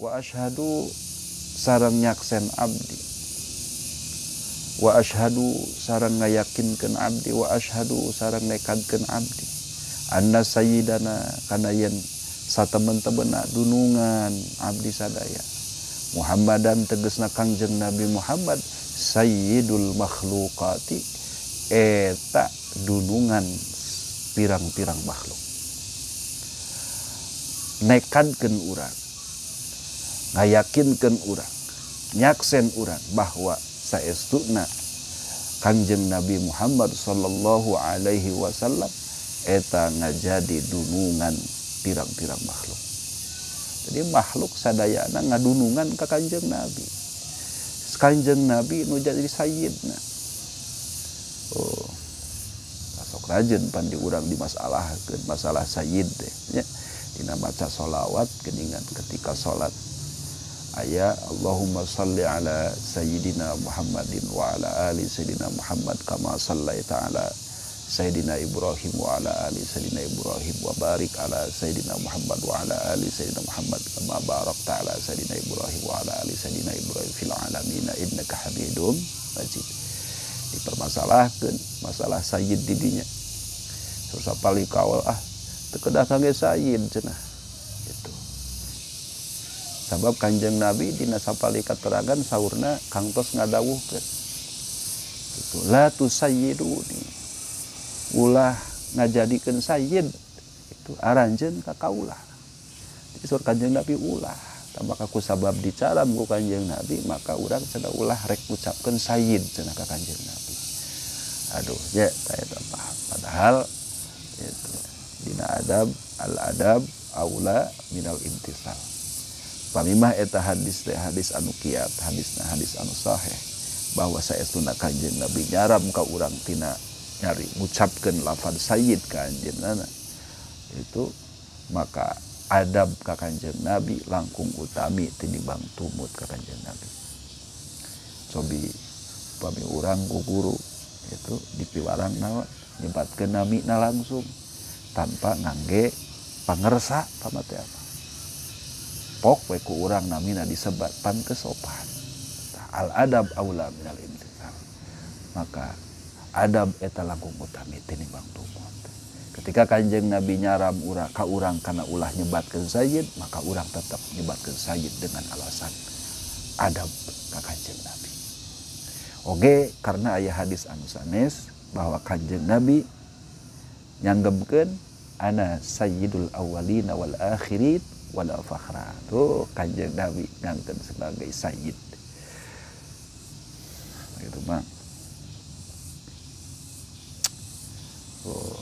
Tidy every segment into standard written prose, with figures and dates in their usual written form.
wa asyhadu sareng nyaksen abdi, wa asyhadu sareng ngayakinkeun abdi, wa asyhadu sareng nekadkeun abdi, anna sayyidana kana yen satemen-temena dunungan abdi sadaya, Muhammadan tegesna Kangjeng Nabi Muhammad, sayyidul makhluqati eta dunungan pirang-pirang makhluk. Nekadkeun urang, ngayakinkeun urang, nyaksen urang bahwa saestuna Kangjeng Nabi Muhammad sallallahu alaihi wasallam eta ngajadi dunungan pirang-pirang makhluk. Jadi makhluk sadayana ngadunungan ka Kangjeng Nabi. Kangjeng Nabi nu jadi sayyidna. Oh. Sok rajin pan di urang dimasalahkeun masalah sayyid teh nya. Dina maca sholawat geningan ketika sholat aya Allahumma shalli ala sayyidina Muhammadin wa ala ali sayyidina Muhammad kama shallaita ala sayyidina Ibrahim wa ala ali sayyidina Ibrahim wa barik ala sayyidina Muhammad wa ala ali sayyidina Muhammad kama barakta ala sayyidina Ibrahim wa ala ali sayyidina Ibrahim fil alamin innaka Hamidum Majid. Dipermasalahkeun masalah sayyid di dinya. Terus apali kawal tekedah kangge sayyid cenah itu. Sabab Kanjeng Nabi dina sapali kateragan saurna kangtos ngadawuhkeun. Itu la tusayyiduni. Ulah ngajadikeun sayyid itu aranjeun ka kaulah. Jadi sur Kanjeng Nabi ulah tambah ku sabab dicaram ku Kanjeng Nabi maka urang cenah ulah rek ucapkeun sayyid cenah ka Kanjeng Nabi. Aduh ya saya tak paham padahal itu dina adab al-adab aula minal imtisal. Pamimah eta hadis teh hadis anu kiat, hadisna hadis anu sahih bahwa saestuna Kanjeng Nabi nyaram ka urang tina nyari ngucapkeun lafaz sayyid ka anjeunna itu maka adab ka Kanjeng Nabi langkung utami tinimbang tumut ka Kanjeng Nabi. Cobi pami urang ku guru itu dipiwarang naon nyebatkeun namina langsung tanpa ngangge pangersa pamate apa. Pok we ku urang namina disebat pan kesopan. Al adab aula minal imtisal. Maka adab eta langkung utami tinimbang tumut. Ketika Kanjeng Nabi nyaram urang ka urang kana ulah nyebatkeun sayyid, maka urang tetap nyebatkeun sayyid dengan alasan adab ka Kanjeng Nabi. Oge karena aya hadis anu sanes bahwa Kanjeng Nabi nyanggepkeun ana sayyidul awwalin wal akhirin wala fakhra. Tuh Kanjeng Nabi ngangkeun sebagai sayyid. Begitu Bang. Oh.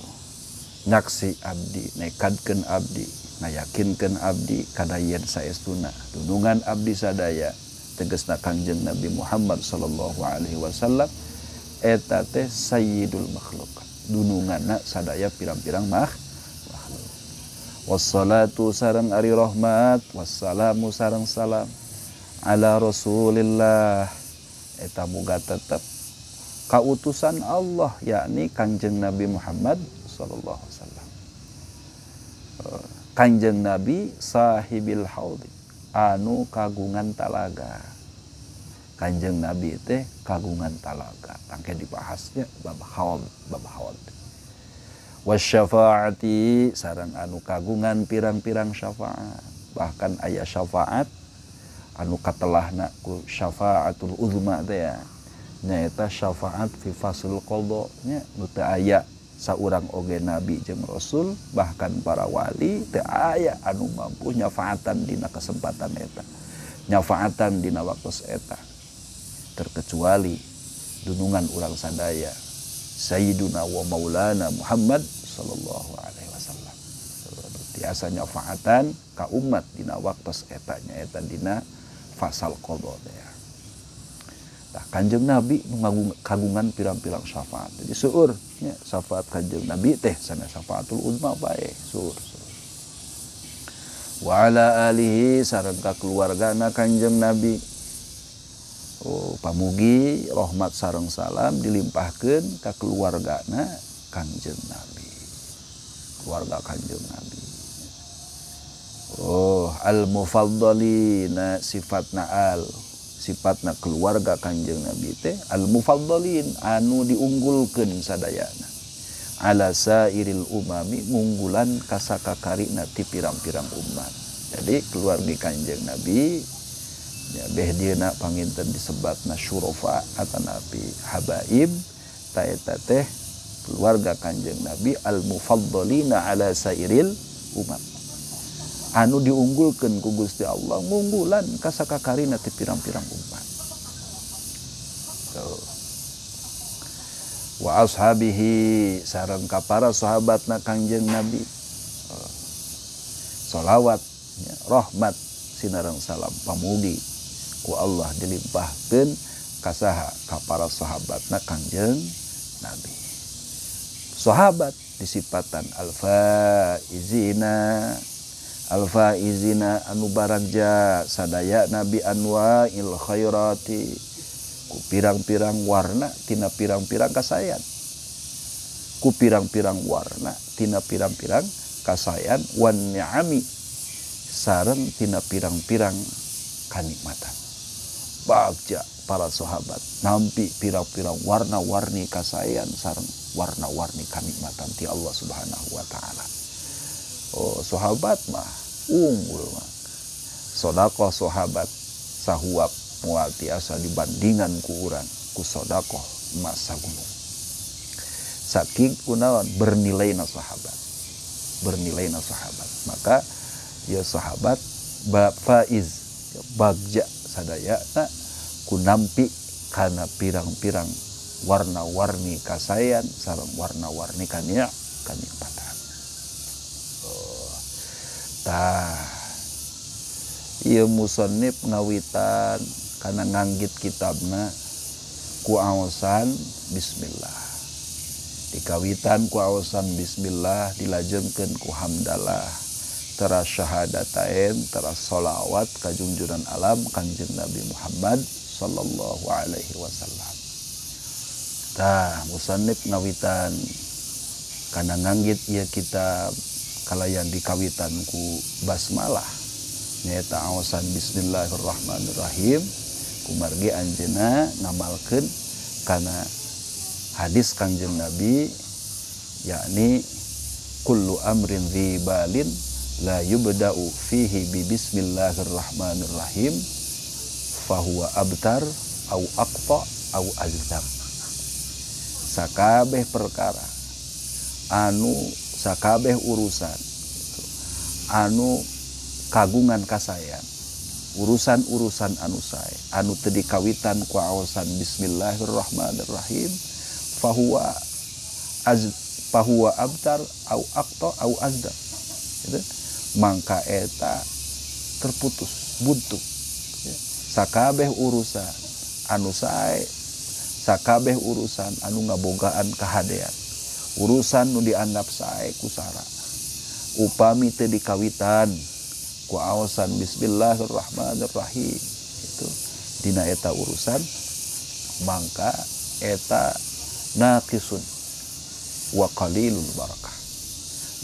Nyaksi abdi, nekadkeun abdi, ngayakinkeun abdi kana yen saestuna dunungan abdi sadaya tegasna Kanjeng Nabi Muhammad sallallahu alaihi wasallam eta teh sayyidul makhluk. Dununganna sadaya pirang-pirang makhluk. Wassalatu sareng ari rahmat, wassalamu sareng salam ala Rasulillah eta muga tetep kautusan Allah yakni Kanjeng Nabi Muhammad sallallahu alaihi wasallam. Kanjeng Nabi sahibil haudi anu kagungan talaga. Kanjeng Nabi teh kagungan talaga. Tangke dibahasnya bab haud. Wasyafaati sareng anu kagungan pirang-pirang syafaat. Bahkan aya syafaat anu katelahna ku syafaatul uzma teh ya. Nyaeta syafaat fi faslul qada nya nu teu aya saurang oge nabi jeung rasul bahkan para wali teu aya anu mampu nyafaatan dina kesempatan eta. Nyafaatan dina waktos eta. Terkecuali dunungan urang sadaya Sayyiduna wa Maulana Muhammad sallallahu alaihi wasallam. Tiasa nyafaatan ka umat dina waktos eta nyaeta dina fasal qada teh. Nah, Kanjeng Nabi kagungan pirang-pirang syafaat. Jadi seueur nya syafaat Kanjeng Nabi teh sana syafaatul uzma bae seueur. Wa ala alihi sareng ka keluargana Kanjeng Nabi. Oh, pamugi rahmat sareng salam dilimpahkeun ka keluargana Kanjeng Nabi. Keluarga Kanjeng Nabi. Oh, al-mufaddalina sifatna sifatna keluarga Kanjeng Nabi teh al-mufaddalin anu diunggulkeun sadayana ala sairil umami ngunggulan kasakakarina ti pirang-pirang umat. Jadi keluarga Kanjeng Nabi ya beh dieuna panginten disebatna syurafa atanapi habaib ta eta teh keluarga Kanjeng Nabi al-mufaddalina ala sairil umat anu diunggulkeun ku Gusti Allah ngunggulan kasakakarina ti pirang-pirang umat. Wa ashabihi sareng ka para sahabatna Kanjeng Nabi sholawat ya, rahmat sinareng salam pamugi ku Allah dilimpahkeun ka saha ka para sahabatna Kanjeng Nabi. Sahabat disipatan al-faizina anu barangja sadaya Nabi anwa'il khairati ku pirang-pirang warna tina pirang-pirang kasayan, ku pirang-pirang warna tina pirang-pirang kasayan wan ni'ami sareng tina pirang-pirang kanikmatan. Bagja para sahabat nampi pirang-pirang warna-warni kasayan sareng warna-warni kanikmatan ti Allah Subhanahu wa taala. Oh, sahabat mah unggul mah. Sedekah sahabat sahuap moal tiasa dibandingan ku urang ku sedekah emas sagunung. Saking kunaon bernilaina sahabat. Bernilaina sahabat. Maka ya sahabat faiz bagja sadayana ku nampi kana pirang-pirang warna-warni kasayan sareng warna-warni kanikmatan. Ieu musannif ngawitan kana nganggit kitabna ku aosan bismillah. Dikawitan ku aosan bismillah dilajengkeun ku hamdalah teras syahadatain teras sholawat ka junjungan alam Kanjeng Nabi Muhammad sallallahu alaihi wasallam. Musannif ngawitan kana nganggit ieu kitab kalayan dikawitan ku basmalah nyaeta aosan bismillahirrahmanirrahim kumargi anjeunna ngamalkeun kana hadis Kanjeng Nabi yakni kullu amrin dzibalin la yubda'u fihi bi bismillahirrahmanirrahim fahuwa abtar au aqta au azdam. Sakabeh perkara anu sakabeh urusan anu kagungan kasayan urusan-urusan anu sae anu teu dikawitan ku aosan bismillahirrahmanirrahim fahuwa abtar au aqta au azdam. Gitu? Mangka eta terputus buntu ya. Sakabeh urusan anu sae sakabeh urusan anu ngabogaan kahadean urusan nu dianggap sae ku sara upami teu dikawitan ku aosan bismillahirrahmanirrahim itu dina eta urusan mangka eta naqisun wa qalilul barakah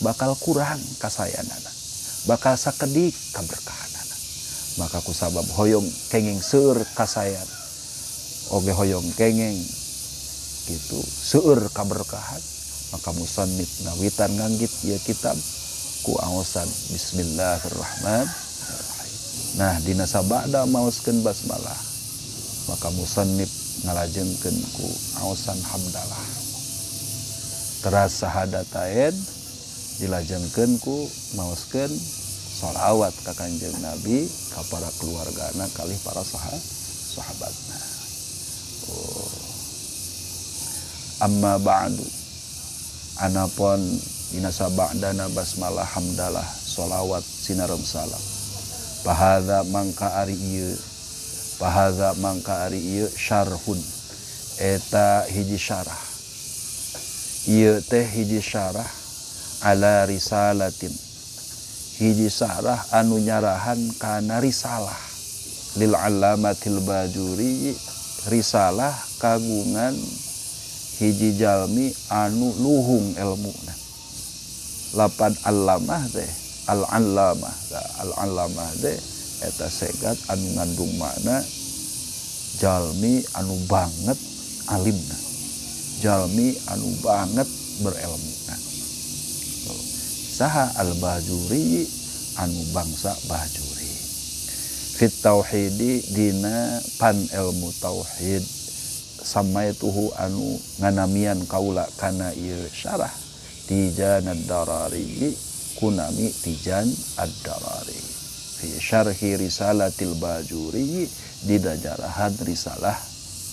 bakal kurang kasayanana bakal sakedik kaberkahanana. Maka kusabab hoyong kenging seueur kasayan oge hoyong kenging gitu seueur kaberkahan maka musannif ngawitan nganggit ieu kitab ku aosan bismillahirrahmanirrahim. Nah dina sabada maoskeun basmalah maka musannif ngalajengkeun ku aosan hamdalah teras sahadatain dilajengkeun ku maoskeun sholawat ka Kanjeng Nabi ka para keluargana kalih para sahabatna. Amma ba'du anapun dina sabadana basmalah hamdalah sholawat sinarem salam pahadza mangka ari ieu syarhun eta hiji syarah ieu teh hiji syarah ala risalatin hiji syarah anu nyarahan kana risalah lil allamatil bajuri risalah kagungan hiji jalmi anu luhung ilmuna. Lapan allamah teh al-allamah. Al-allamah teh eta segat anu ngandung makna jalmi anu banget alimna, jalmi anu banget berilmuna. Saha al-Bajuri anu bangsa Bajuri. Fit tauhidi dina pan ilmu tauhid samaituhu anu nganamian kaula kana ieu syarah Tijan ad-Darari kunami Tijan ad-Darari fi syarhi risalatil Bajuri di dajarahan risalah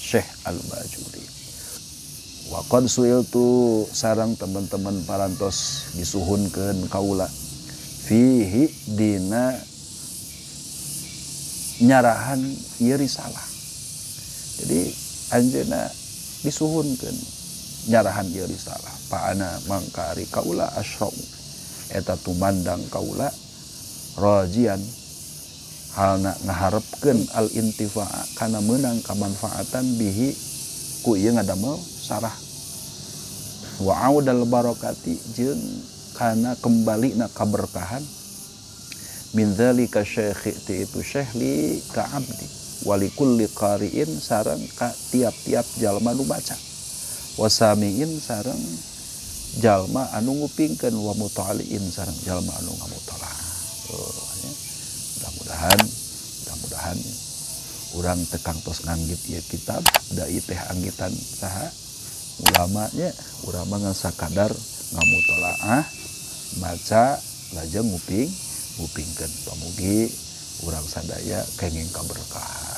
Syekh al-Bajuri. Wa qad suiltu sareng teman-teman parantos disuhunkeun kaula fihi dina nyarahan ieu risalah. Jadi anjeunna disuhunkeun nyarahan ieu risalah. Paana mangkari kaula asyrau eta tumandang kaula rajian halna ngaharepkeun al intifa kana meunang kamanfaatan bihi ku ieu ngadamel sarah wa audal barakati jeung kana kambalina kaberkahan min dzalika syekh ti itu syekh li ka abdi wali kulli qari'in sareng ka tiap-tiap jalma nu baca wasamiin sareng jalma anu ngupingkeun wa mutaliin sareng jalma anu ngamutala. Mudah-mudahan urang tekang tos nganggit ieu kitab da teh anggitan saha ulama nya urang mah sakadar ngamutalaah maca lajeng ngupingkeun pamugi urang sadaya kenging kaberkahan.